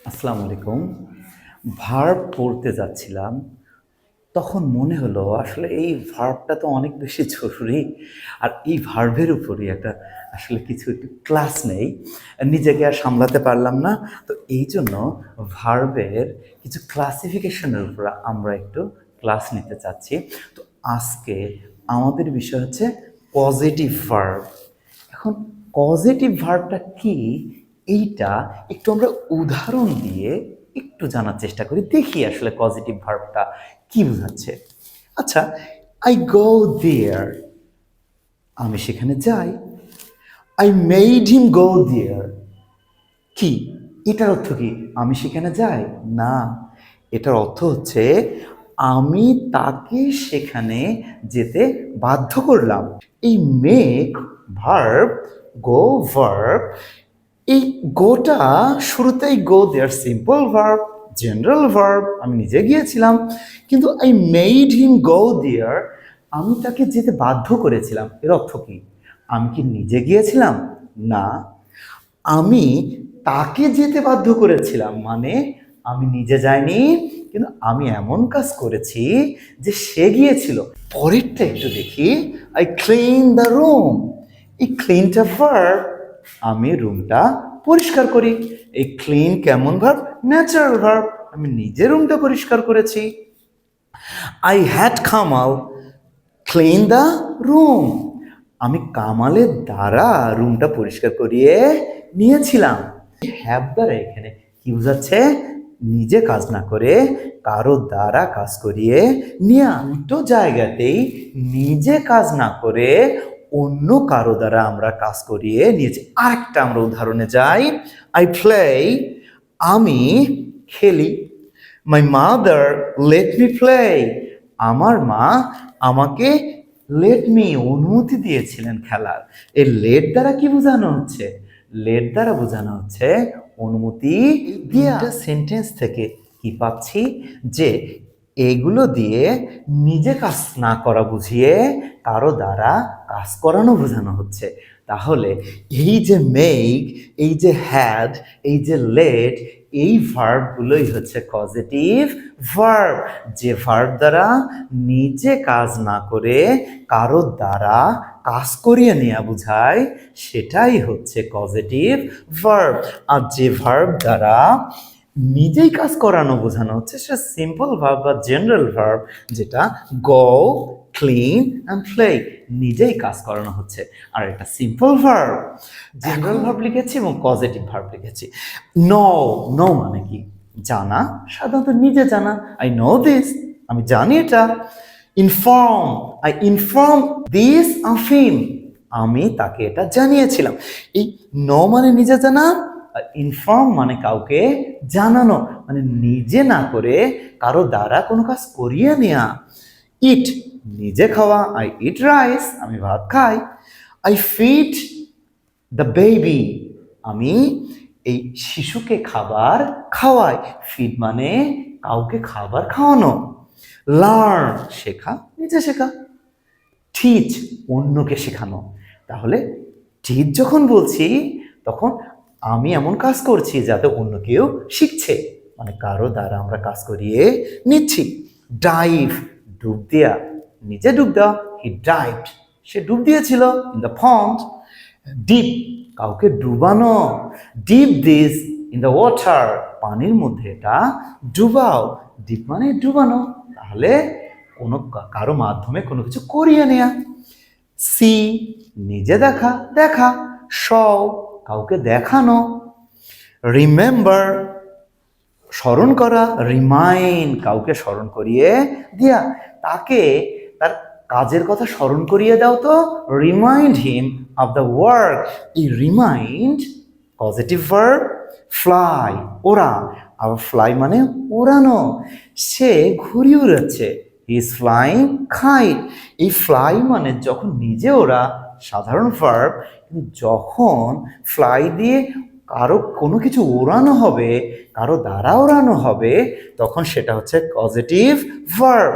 আসসালামু আলাইকুম। ভার্ব পড়তে যাচ্ছিলাম। তখন মনে হলো আসলে এই ভার্বটা তো অনেক বেশি জরুরি। আর এই ভার্বের উপরই আসলে কিছু একটু ক্লাস নেই। নিজেকে আর সামলাতে পারলাম না। তো এইজন্য ভার্বের কিছু ক্লাসিফিকেশনের উপর আমরা একটু ক্লাস নিতে চাচ্ছি। তো আজকে আমাদের বিষয় হচ্ছে পজিটিভ ভার্ব। এখন পজিটিভ ভার্বটা কি এইটা একটু আমরা উদাহরণ দিয়ে একটু জানার চেষ্টা করি, দেখি আসলে পজিটিভ ভার্বটা কি বোঝাচ্ছে। আচ্ছা, আই গো দেয়ার, আমি সেখানে যাই। আই মেড হিম গো দেয়ার, কি এটার অর্থ কি? আমি সেখানে যাই না, এটার অর্থ হচ্ছে আমি তাকে সেখানে যেতে বাধ্য করলাম। এই মেক ভার্ব, গো ভার্ব, এই গোটা শুরুতেই গো দেয়ার সিম্পল ভার্ব, জেনারেল ভার্ব, আমি নিজে গিয়েছিলাম। কিন্তু আই মেড হিম গো দেয়ার, আমি তাকে যেতে বাধ্য করেছিলাম, এর অর্থ কি? আমি কি নিজে গিয়েছিলাম? না, আমি তাকে যেতে বাধ্য করেছিলাম, মানে আমি নিজে যাইনি, কিন্তু আমি এমন কাজ করেছি যে সে গিয়েছিল। পরেরটা একটু দেখি, আই ক্লিন দ্য রুম, এই ক্লিনটা ভার্ব, আমি রুমটা পরিষ্কার করি। এই ক্লিন কেমন ভার্ব? ন্যাচারাল ভার্ব, আমি নিজে রুমটা পরিষ্কার করেছি। I had Kamal clean the room, আমি কামালের দ্বারা রুমটা পরিষ্কার করিয়ে নিয়েছিলাম। হ্যাভ দ্বারা এখানে কি বোঝাচ্ছে? নিজে কাজ না করে কারো দ্বারা কাজ করিয়ে নেওয়া। দুটো জায়গাতেই নিজে কাজ না করে অন্য কারো দ্বারা আমরা কাজ করিয়ে নিয়েছি। আরেকটা আমরা উদাহরণে যাই, আই প্লে, আমি খেলি। My mother let me play, আমার মা আমাকে লেট মি অনুমতি দিয়েছিলেন খেলার। এই লেট দ্বারা কি বোঝানো হচ্ছে? লেট দ্বারা বোঝানো হচ্ছে অনুমতি দিয়া। সেন্টেন্স থেকে কি পাচ্ছি? যে এগুলো দিয়ে নিজে কাজ না করা বুঝিয়ে কারো দ্বারা কাজ করানো বোঝানো হচ্ছে। তাহলে এই যে মেক, এই যে হ্যাড, এই যে লেট, এই ভার্বগুলোই হচ্ছে পজিটিভ ভার্ব। যে ভার্ব দ্বারা নিজে কাজ না করে কারো দ্বারা কাজ করিয়ে নেওয়া বোঝায়, সেটাই হচ্ছে পজিটিভ ভার্ব। আর যে ভার্ব দ্বারা নিজেই কাজ করানো বোঝানো হচ্ছে সেটা সিম্পল ভার্ব বা জেনারেল ভার্ব, যেটা গো, ক্লিন অ্যান্ড প্লে, নিজেই কাজ করানো হচ্ছে। আর এটা সিম্পল ভার্ব, জেনারেল ভার্ব লিখেছি এবং পজিটিভ ভার্ব লিখেছি। নো, নো মানে কি? জানা, সাধারণত নিজে জানা। আই নো দিস, আমি জানি এটা। ইনফর্ম, আই ইনফর্ম দিস আফিম, আমি তাকে এটা জানিয়েছিলাম। এই নো মানে নিজে জানা, ইনফর্ম মানে কাউকে জানানো, মানে নিজে না করে কারো দ্বারা কোনো কাজ করিয়ে নেওয়া। ইট, নিজে খাওয়া। আই ইট রাইস, আমি ভাত খাই। আই ফিড দ্য বেবি, আমি এই শিশুকে খাবার খাওয়াই। ফিড মানে কাউকে খাবার খাওয়ানো। লার্ন, শেখা, নিজে শেখা। টিচ, অন্যকে শেখানো। তাহলে টিচ যখন বলছি তখন আমি এমন কাজ করছি যাতে অন্য কেউ শিখছে, মানে কারো দ্বারা আমরা কাজ করিয়ে নিচ্ছি। ডাইভ, ডুব দেয়া, নিজে ডুব দেওয়া। হি ডাইভড, সে ডুব দিয়েছিল ইন দ্য পন্ড। ডিপ, কাউকে ডুবানো। Dip this in the water, পানির মধ্যে এটা ডুবাও। ডিপ মানে ডুবানো, তাহলে কোনো কারো মাধ্যমে কোনো কিছু করিয়ে নেয়া। সি, নিজে দেখা, দেখা। শও, কাউকে দেখানো। রিমেম্বার, স্মরণ করা। রিমাইন্ড, কাউকে স্মরণ করিয়ে দেয়া। তাকে তার কাজের কথা স্মরণ করিয়ে দাও তো, remind him of the work. এই রিমাইন্ড পজিটিভ ভার্ব। ফ্লাই, ওড়া, আবার ফ্লাই মানে ওড়ানো। সে ঘুড়ি উড়াচ্ছে, হি ইজ ফ্লাইং কাইট। এই ফ্লাই মানে যখন নিজে ওড়া, সাধারণ ভার্ব, কিন্তু যখন ফ্লাই দিয়ে কারো কোনো কিছু ওড়ানো হবে, কারো দ্বারা ওড়ানো হবে, তখন সেটা হচ্ছে পজিটিভ ভার্ব।